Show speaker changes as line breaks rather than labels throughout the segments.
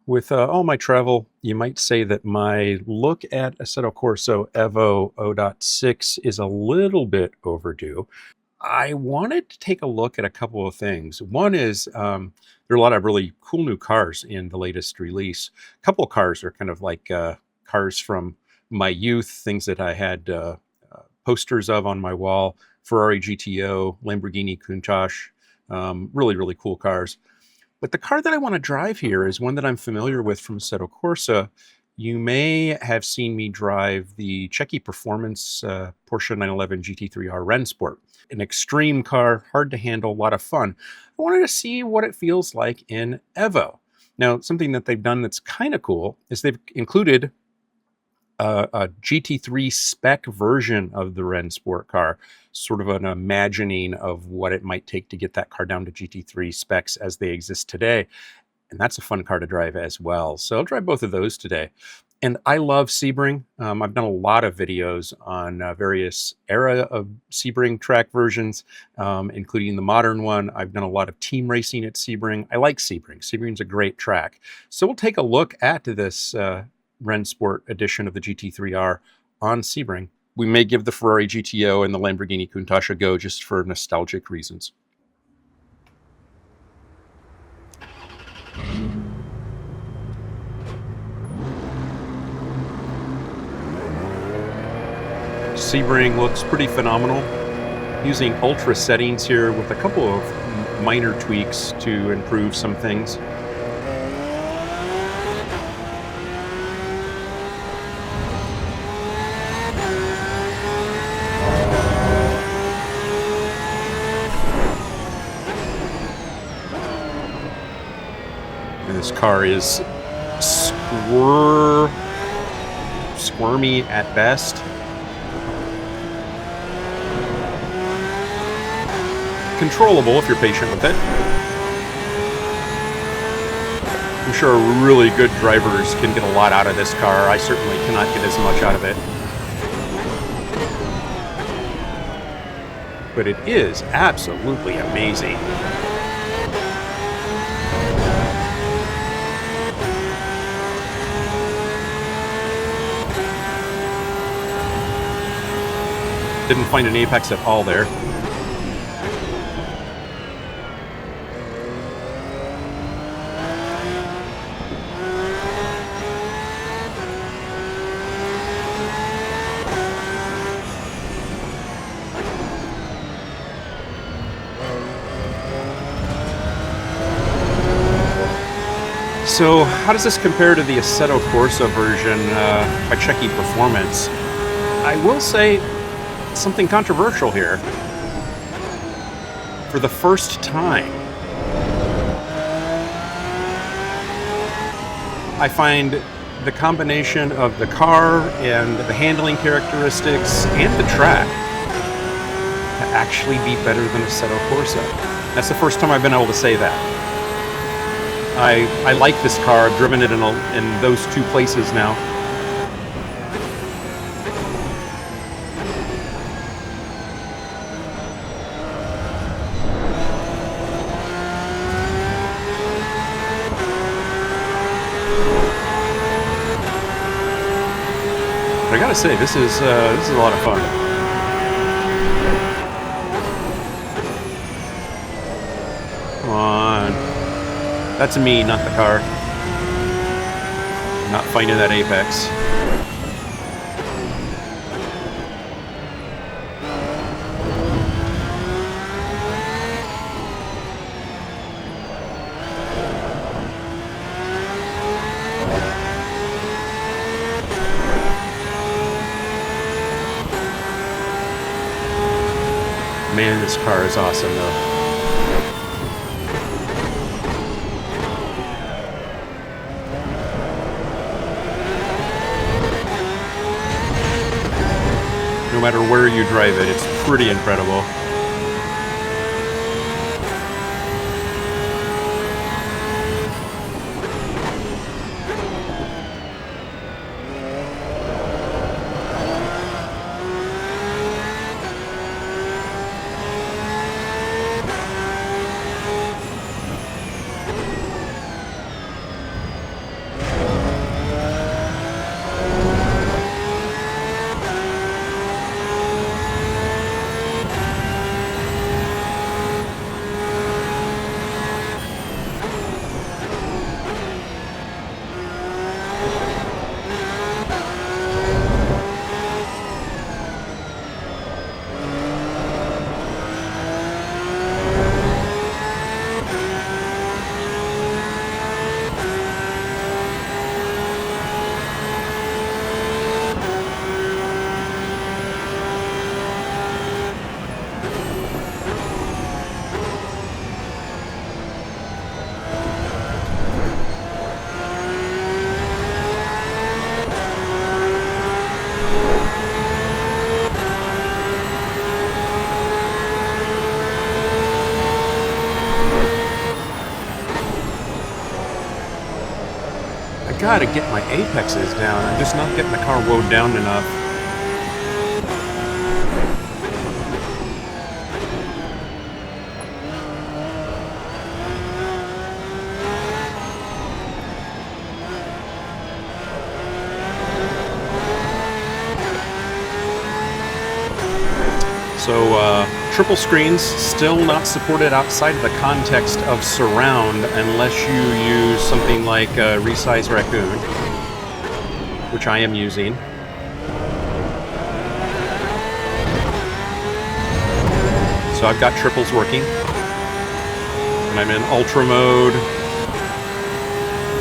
With all my travel, you might say that my look at Assetto Corsa EVO 0.6 is a little bit overdue. I wanted to take a look at a couple of things. One is there are a lot of really cool new cars in the latest release. A couple of cars are kind of like cars from my youth, things that I had posters of on my wall. Ferrari GTO, Lamborghini Countach, really, really cool cars. But the car that I want to drive here is one that I'm familiar with from Assetto Corsa. You may have seen me drive the Checky Performance Porsche 911 GT3 R Rennsport. An extreme car, hard to handle, a lot of fun. I wanted to see what it feels like in EVO. Now, something that they've done that's kind of cool is they've included a GT3 spec version of the Rennsport car, sort of an imagining of what it might take to get that car down to GT3 specs as they exist today. And that's a fun car to drive as well. So I'll drive both of those today. And I love Sebring. I've done a lot of videos on various era of Sebring track versions, including the modern one. I've done a lot of team racing at Sebring. I like Sebring. Sebring's a great track. So we'll take a look at this Rennsport edition of the GT3R on Sebring. We may give the Ferrari GTO and the Lamborghini Countach a go just for nostalgic reasons. Sebring looks pretty phenomenal. Using ultra settings here with a couple of minor tweaks to improve some things. And this car is squirmy at best. Controllable if you're patient with it. I'm sure really good drivers can get a lot out of this car. I certainly cannot get as much out of it. But it is absolutely amazing. Didn't find an apex at all there. So how does this compare to the Assetto Corsa version by Checky Performance? I will say something controversial here. For the first time, I find the combination of the car and the handling characteristics and the track to actually be better than Assetto Corsa. That's the first time I've been able to say that. I like this car. I've driven it in those two places now. But I gotta say, this is a lot of fun. Come on. That's me, not the car. Not finding that apex. Man, this car is awesome though. No matter where you drive it, it's pretty incredible. I gotta get my apexes down. I'm just not getting the car wound down enough. So, triple screens still not supported outside of the context of surround unless you use something like Resize Raccoon, which I am using. So I've got triples working. And I'm in ultra mode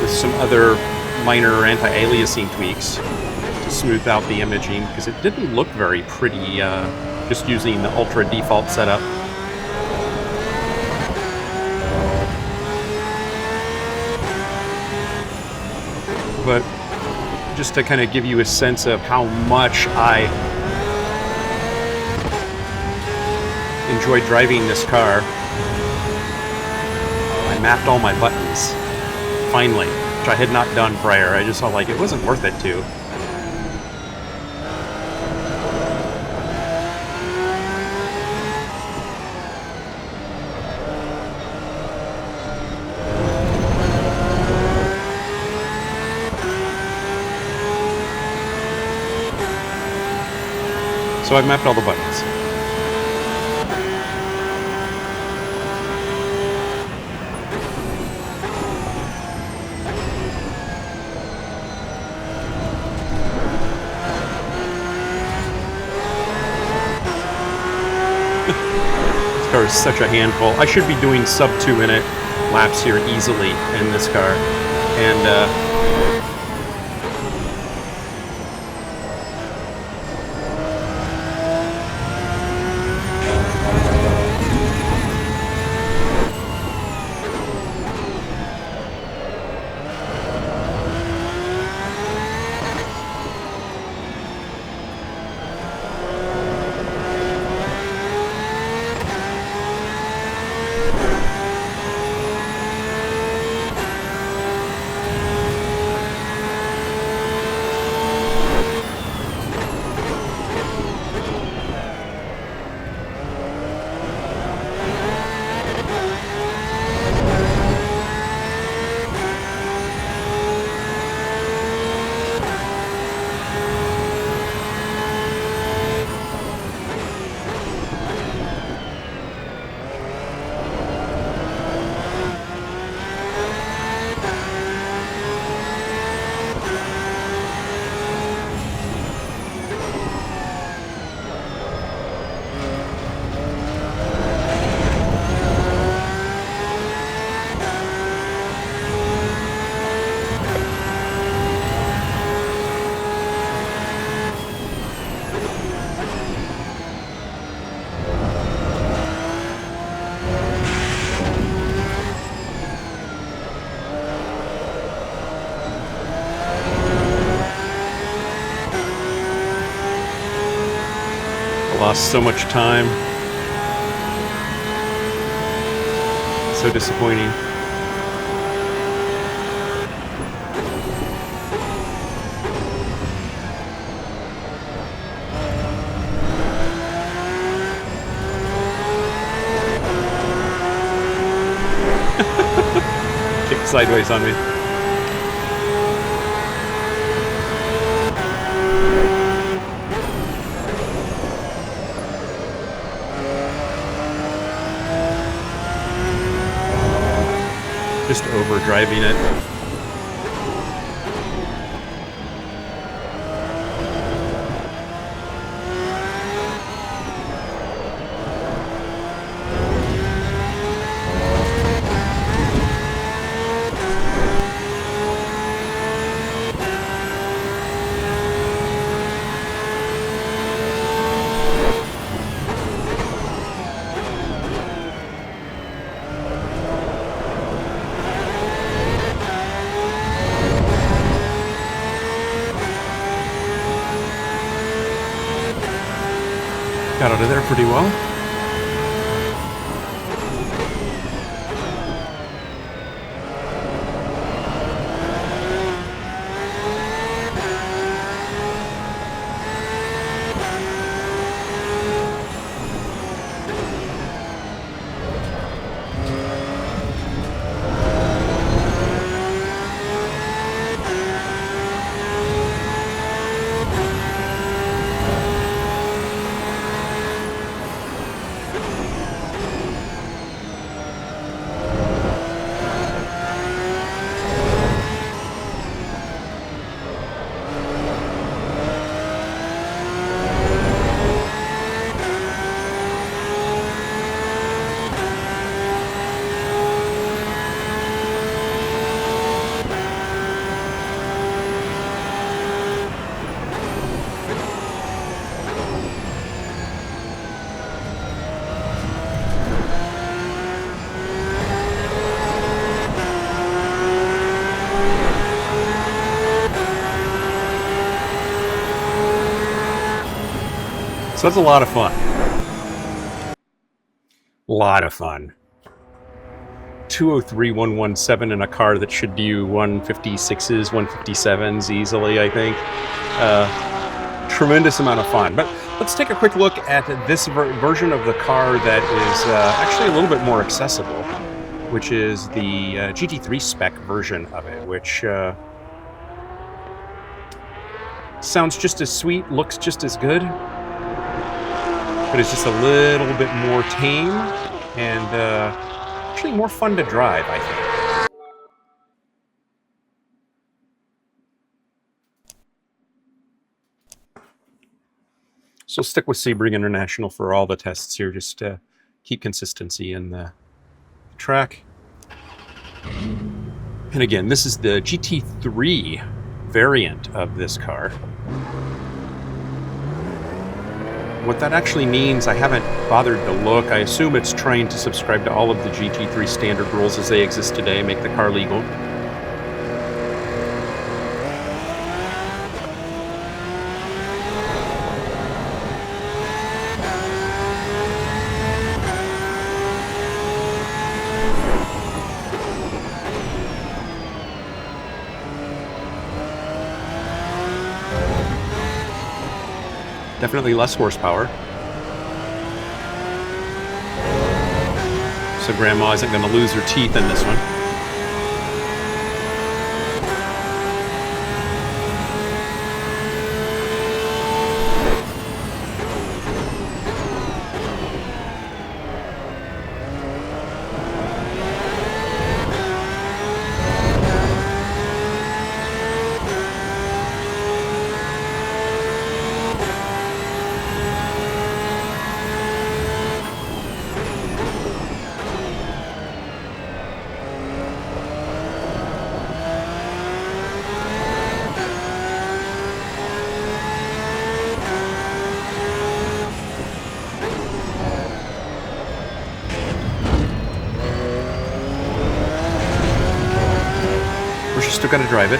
with some other minor anti-aliasing tweaks to smooth out the imaging, because it didn't look very pretty just using the ultra default setup. But just to kind of give you a sense of how much I enjoy driving this car, I mapped all my buttons, finally, which I had not done prior. I just felt like it wasn't worth it to. So I've mapped all the buttons. This car is such a handful. I should be doing sub 2-minute laps here easily in this car. And lost so much time. So disappointing. Kicked sideways on me. Just overdriving it. Got out of there pretty well. So that's a lot of fun. A lot of fun. 203, 117 in a car that should do 156s, 157s easily, I think. Tremendous amount of fun. But let's take a quick look at this version of the car that is actually a little bit more accessible, which is the GT3 spec version of it, which sounds just as sweet, looks just as good, but it's just a little bit more tame and actually more fun to drive, I think. So stick with Sebring International for all the tests here, just to keep consistency in the track. And again, this is the GT3 variant of this car. What that actually means, I haven't bothered to look. I assume it's trying to subscribe to all of the GT3 standard rules as they exist today, make the car legal. Definitely less horsepower. So Grandma isn't going to lose her teeth in this one. Still got to drive it.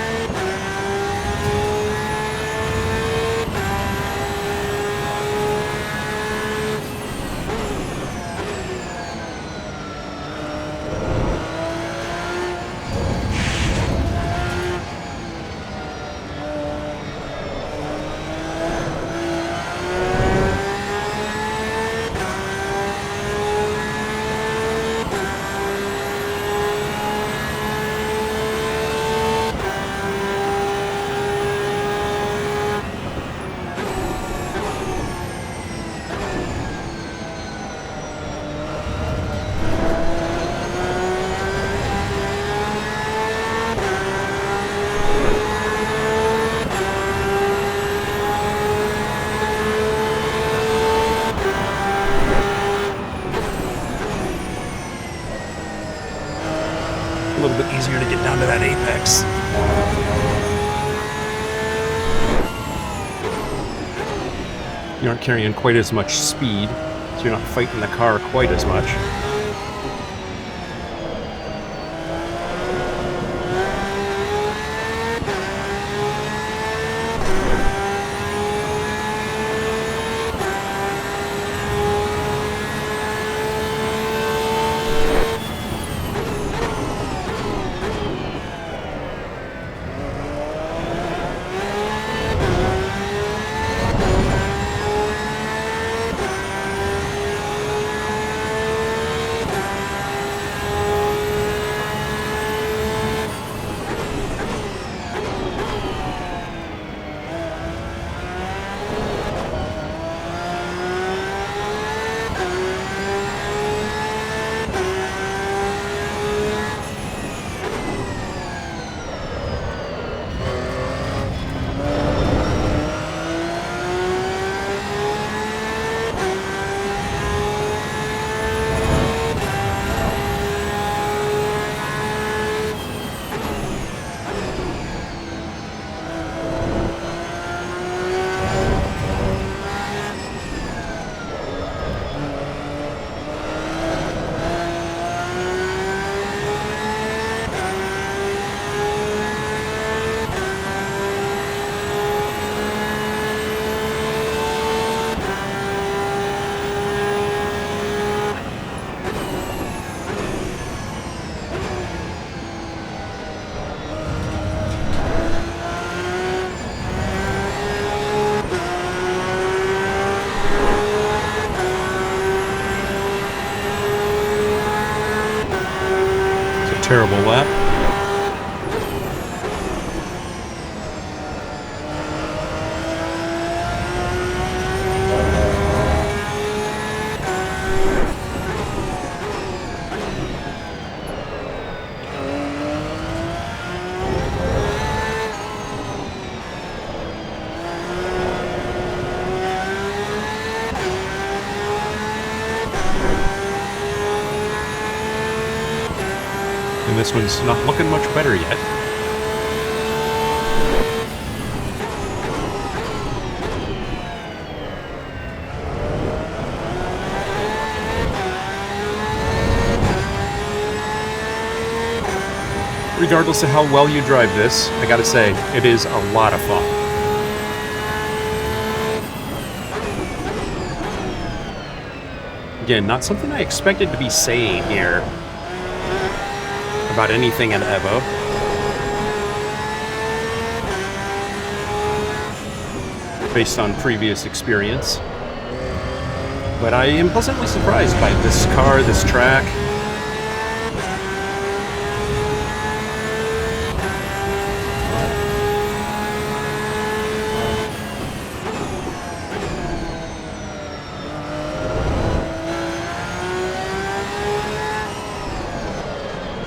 A little bit easier to get down to that apex. You aren't carrying quite as much speed, so you're not fighting the car quite as much. terrible lap. And this one's not looking much better yet. Regardless of how well you drive this, I gotta say, it is a lot of fun. Again, not something I expected to be saying here about anything at EVO. Based on previous experience. But I am pleasantly surprised by this car, this track.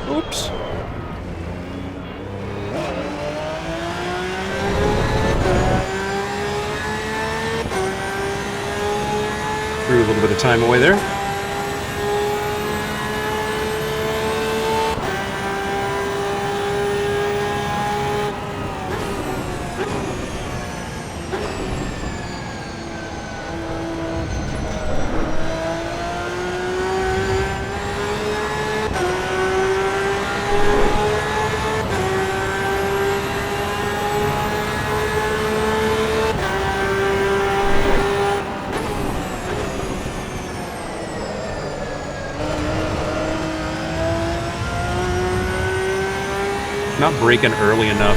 Oops. Threw a little bit of time away there. Not braking early enough.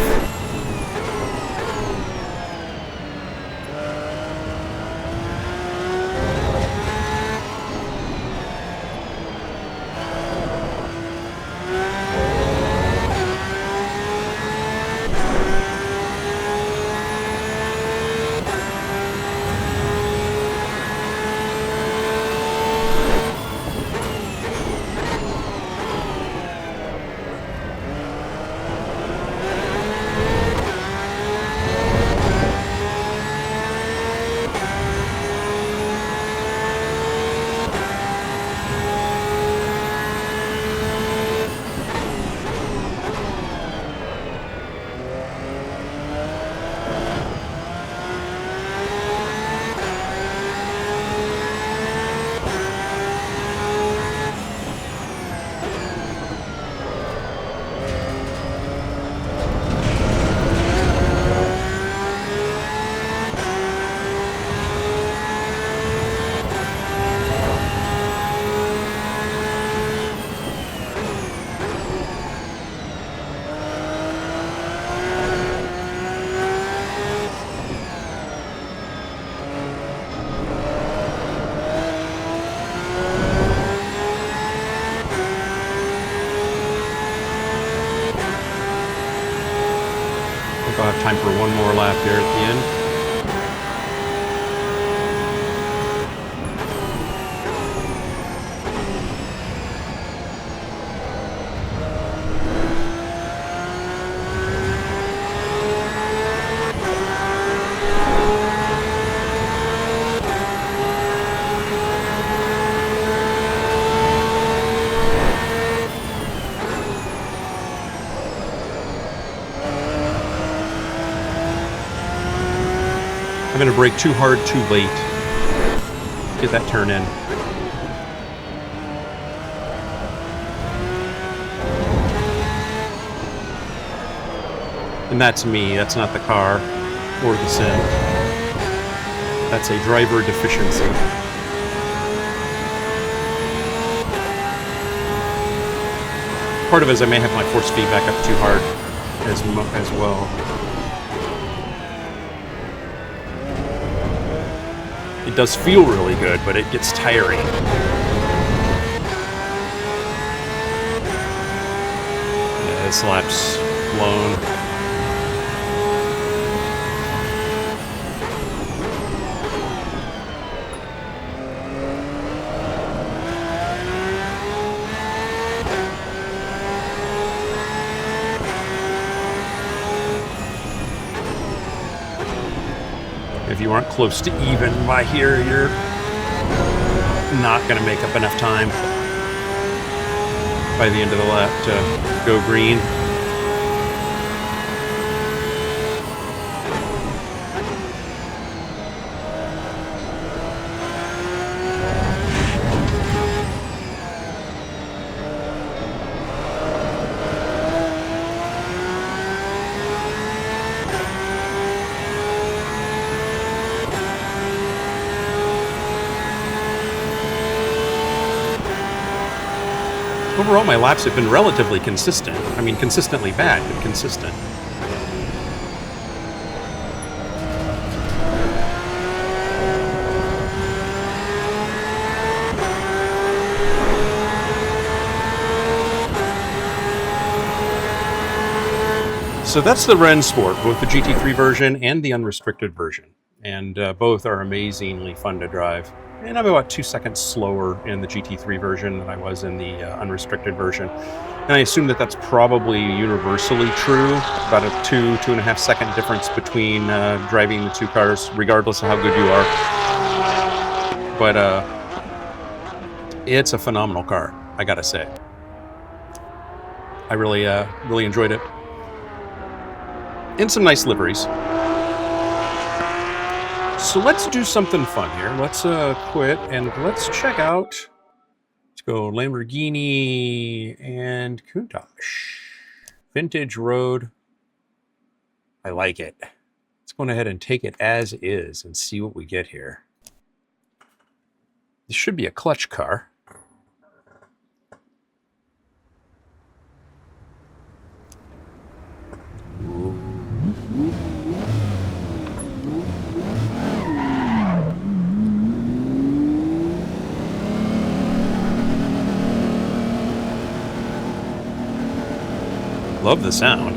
I'll have time for one more lap there at the end. I'm going to brake too hard, too late. Get that turn in. And that's me, that's not the car or the sim. That's a driver deficiency. Part of it is I may have my force feedback up too hard as well. It does feel really good, but it gets tiring. this lap's blown. If you aren't close to even by here, you're not going to make up enough time by the end of the lap to go green. Overall, my laps have been relatively consistent. I mean, consistently bad, but consistent. So that's the Rennsport, both the GT3 version and the unrestricted version. And both are amazingly fun to drive. And I'm about 2 seconds slower in the GT3 version than I was in the unrestricted version. And I assume that that's probably universally true, about a 2.5 second difference between driving the two cars, regardless of how good you are. But it's a phenomenal car, I gotta say. I really enjoyed it. And some nice liveries. So let's do something fun here. Let's quit and let's check out, let's go Lamborghini and Countach. Vintage road. I like it. Let's go ahead and take it as is and see what we get here. This should be a clutch car. Love the sound.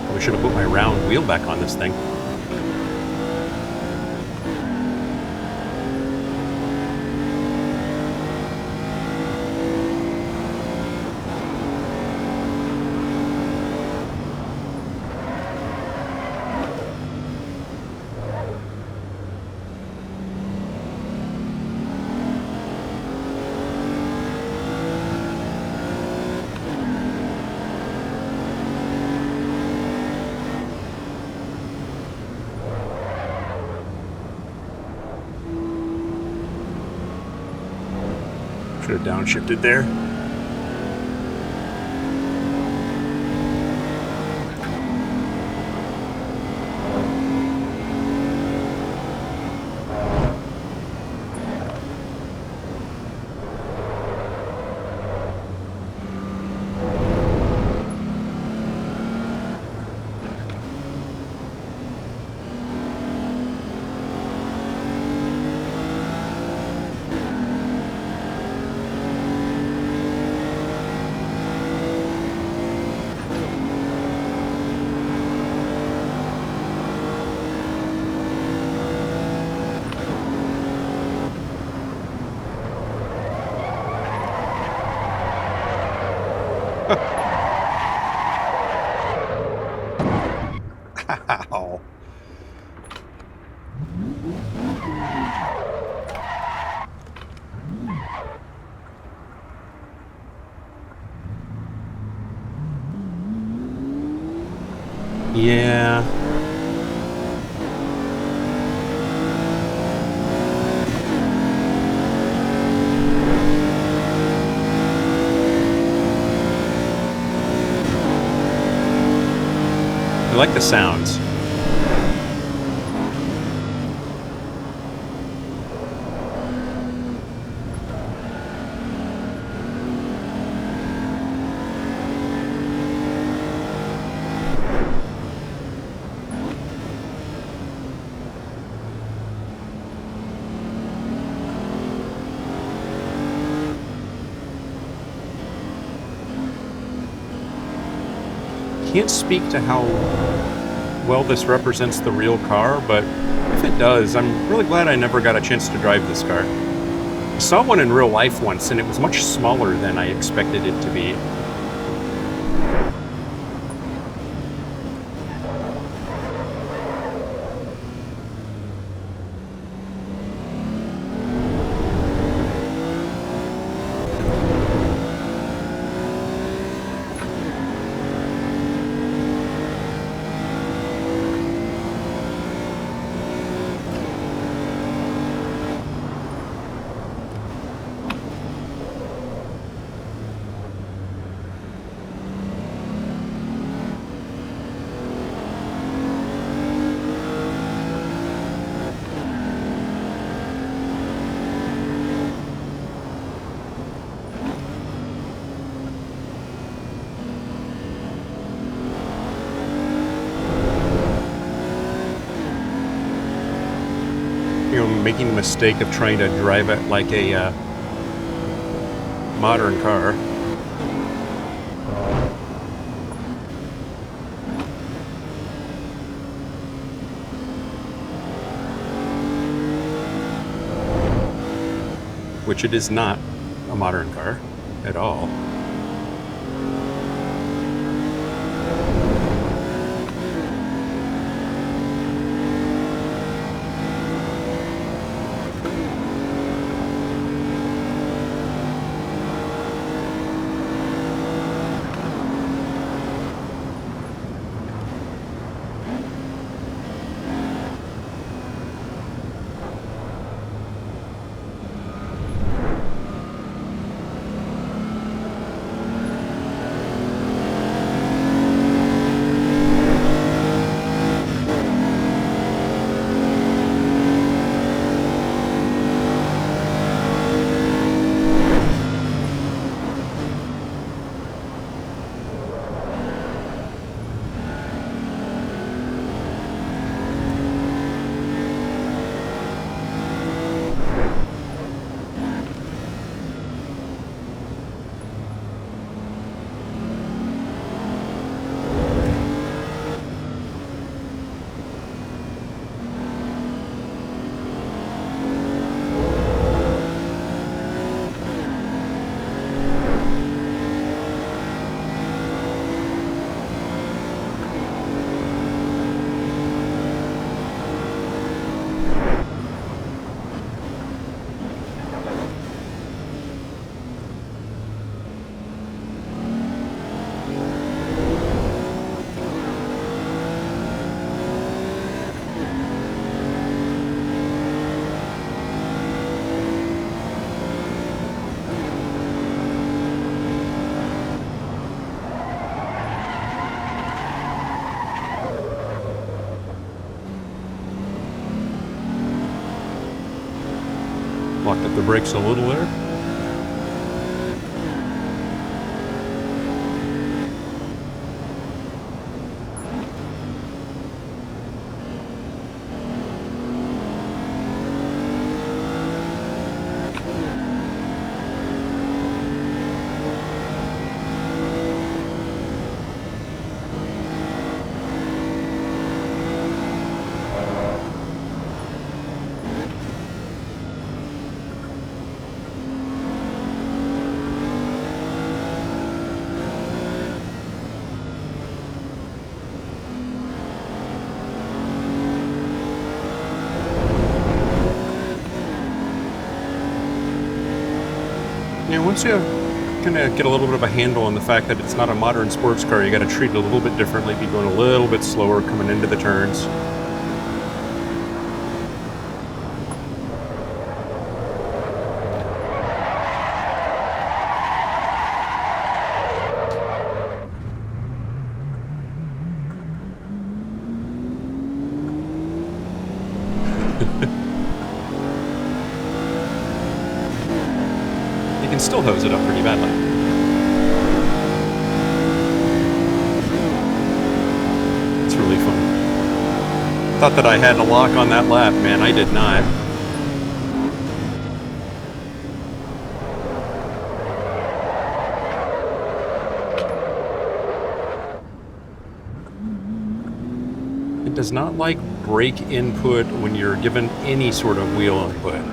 I should have put my round wheel back on this thing. Should have downshifted there. Ow. Yeah. I like the sounds. Can't speak to how well this represents the real car, but if it does, I'm really glad I never got a chance to drive this car. I saw one in real life once, and it was much smaller than I expected it to be. Making the mistake of trying to drive it like a modern car. Which it is not a modern car at all. Locked up the brakes a little there. Once you kind of get a little bit of a handle on the fact that it's not a modern sports car. You got to treat it a little bit differently, be going a little bit slower coming into the turns. You can still hose it up pretty badly. It's really fun. Thought that I had a lock on that lap, man. I did not. It does not like brake input when you're given any sort of wheel input.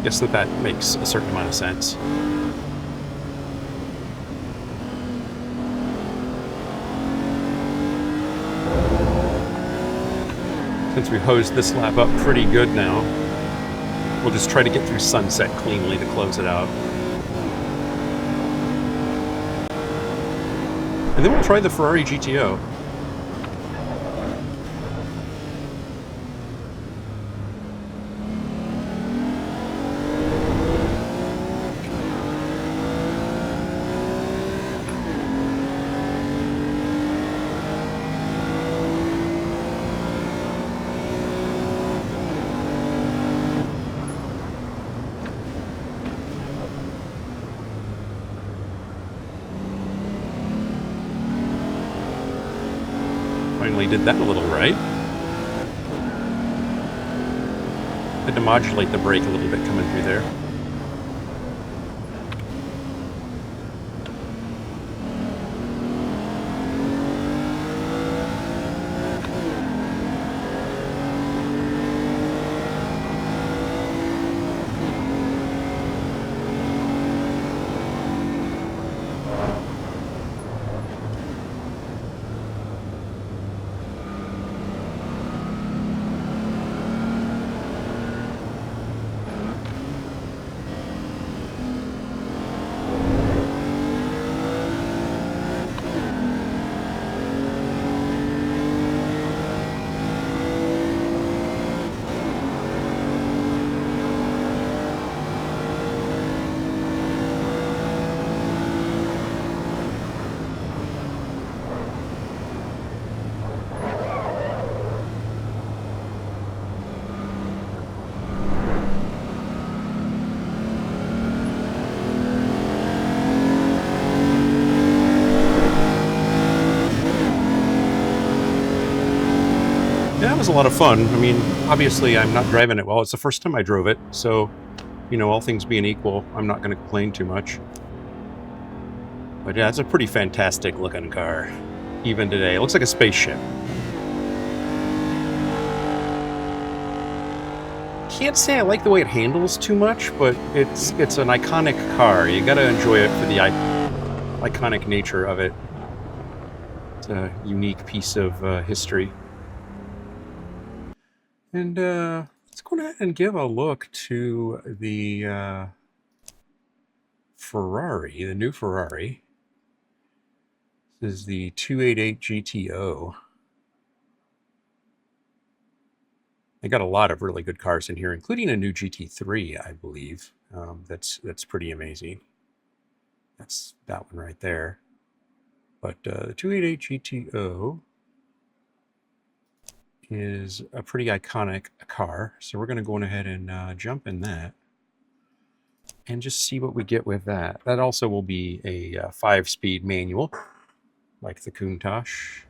Guess that makes a certain amount of sense. Since we hosed this lap up pretty good now, we'll just try to get through Sunset cleanly to close it out. And then we'll try the Ferrari GTO. Finally did that a little right. Had to modulate the brake a little bit coming through there. Yeah, it was a lot of fun. I mean, obviously I'm not driving it well. It's the first time I drove it, so, you know, all things being equal, I'm not going to complain too much. But yeah, it's a pretty fantastic looking car, even today. It looks like a spaceship. Can't say I like the way it handles too much, but it's an iconic car. You got to enjoy it for the iconic nature of it. It's a unique piece of history. And let's go ahead and give a look to the Ferrari, the new Ferrari. This is the 288 GTO. They got a lot of really good cars in here, including a new GT3, I believe. That's pretty amazing. That's that one right there. But the 288 GTO is a pretty iconic car, so we're going to go ahead and jump in that and just see what we get with that. That also will be a 5-speed manual, like the Countach.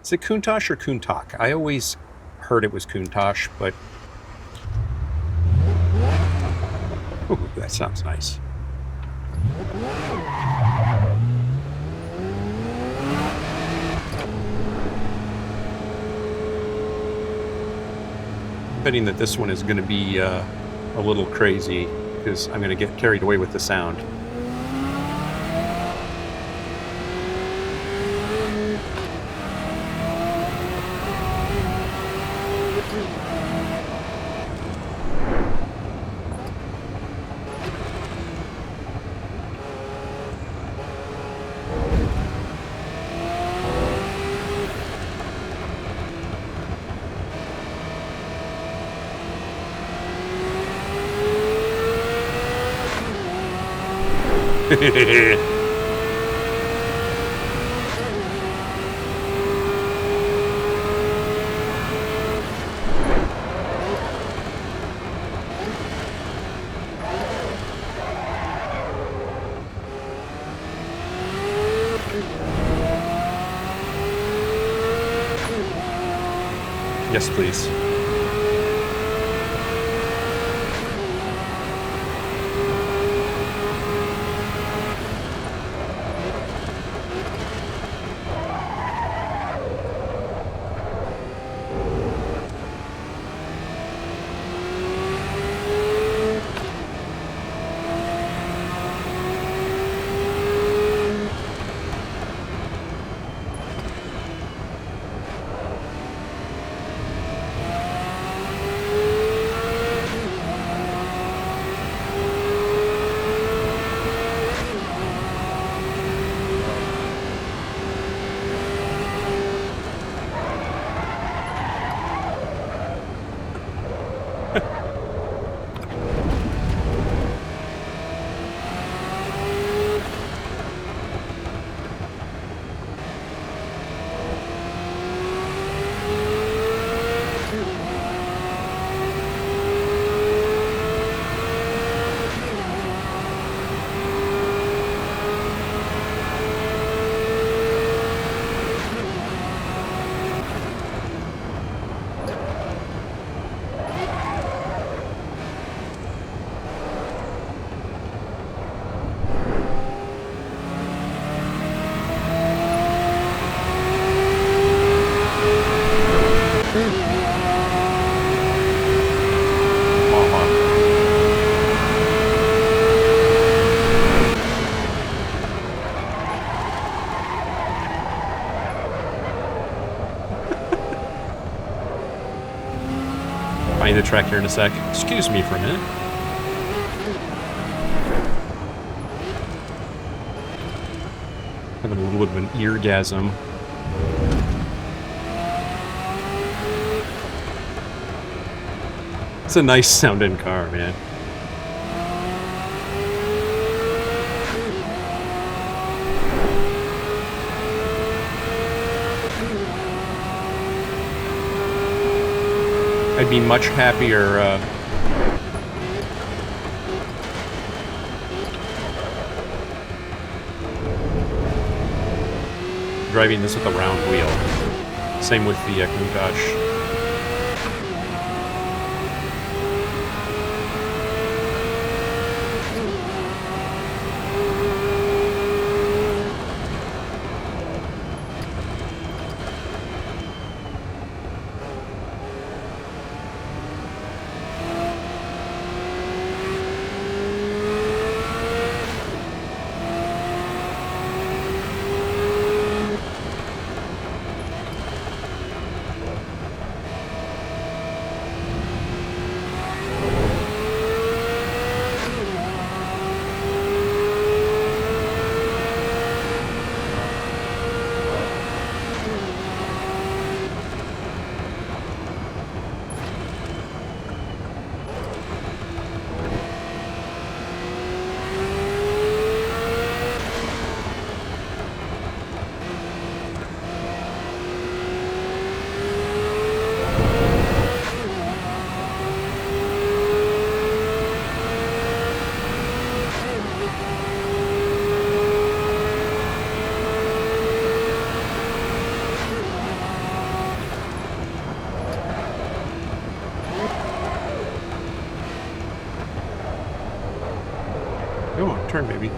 Is it Countach or Countach? I always heard it was Countach, but ooh, that sounds nice. Betting that this one is going to be a little crazy because I'm going to get carried away with the sound. Yes, please. Find the track here in a sec. Excuse me for a minute. Having a little bit of an eargasm. It's a nice sounding car, man. I'd be much happier driving this with a round wheel. Same with the Countach. Go on, turn, baby.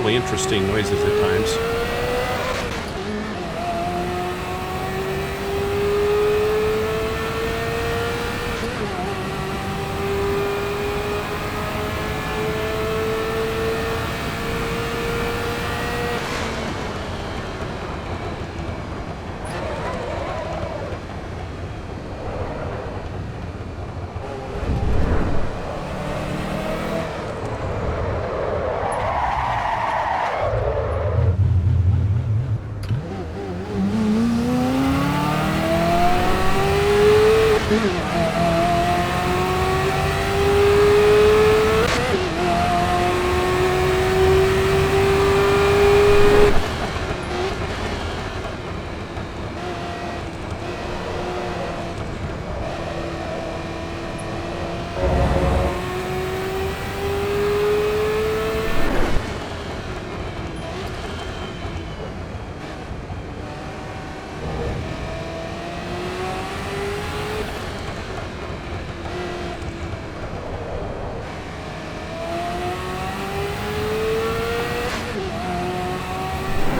certainly interesting noises at times.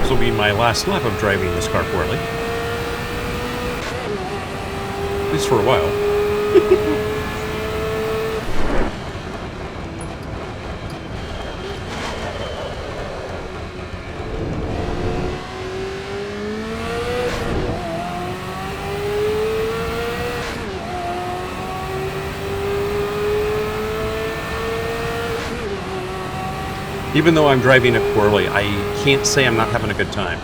This will be my last lap of driving this car poorly. At least for a while. Even though I'm driving it poorly, I can't say I'm not having a good time.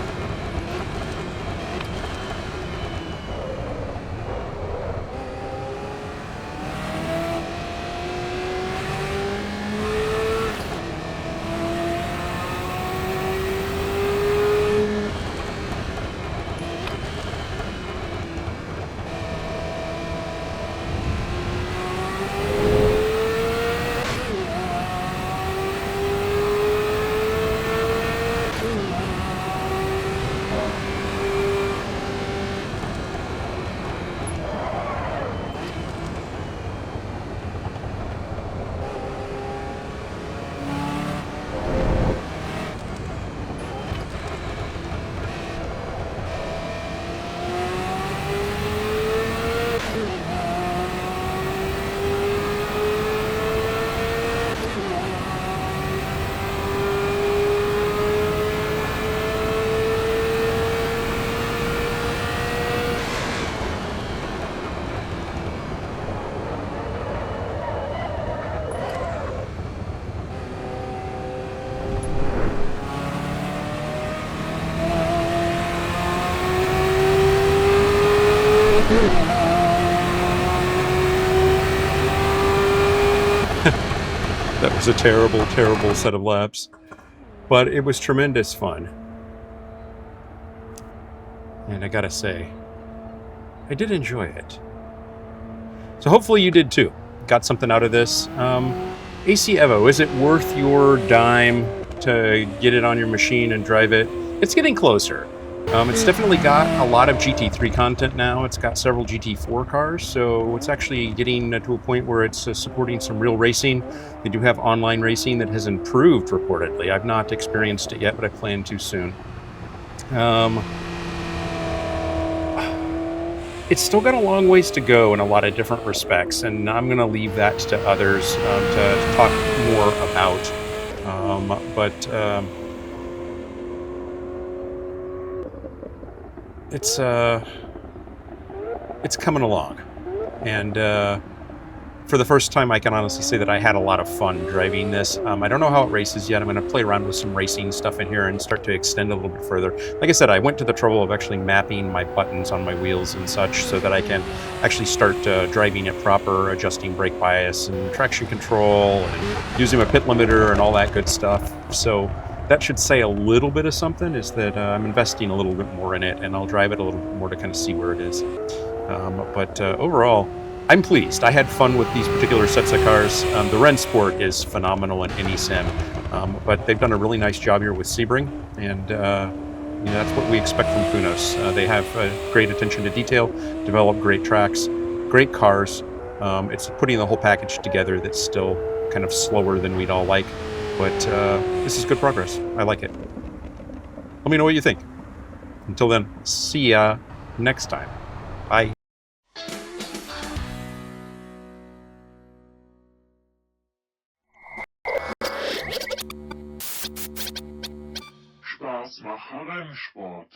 That was a terrible, terrible set of laps. But it was tremendous fun. And I gotta say, I did enjoy it. So hopefully you did too. Got something out of this. AC Evo, is it worth your dime to get it on your machine and drive it? It's getting closer. It's definitely got a lot of GT3 content now. It's got several GT4 cars, so it's actually getting to a point where it's supporting some real racing. They do have online racing that has improved reportedly. I've not experienced it yet, but I plan to soon. It's still got a long ways to go in a lot of different respects, and I'm going to leave that to others to talk more about. It's coming along, and for the first time I can honestly say that I had a lot of fun driving this. I don't know how it races yet. I'm going to play around with some racing stuff in here and start to extend a little bit further. Like I said, I went to the trouble of actually mapping my buttons on my wheels and such so that I can actually start driving it proper, adjusting brake bias and traction control and using my pit limiter and all that good stuff. So that should say a little bit of something, is that I'm investing a little bit more in it, and I'll drive it a little bit more to kind of see where it is. But overall, I'm pleased. I had fun with these particular sets of cars. The Rennsport is phenomenal in any sim, but they've done a really nice job here with Sebring, and that's what we expect from Kunos. They have great attention to detail, develop great tracks, great cars. It's putting the whole package together that's still kind of slower than we'd all like. But this is good progress. I like it. Let me know what you think. Until then, see ya next time. Bye.
Spaß mache Rennsport.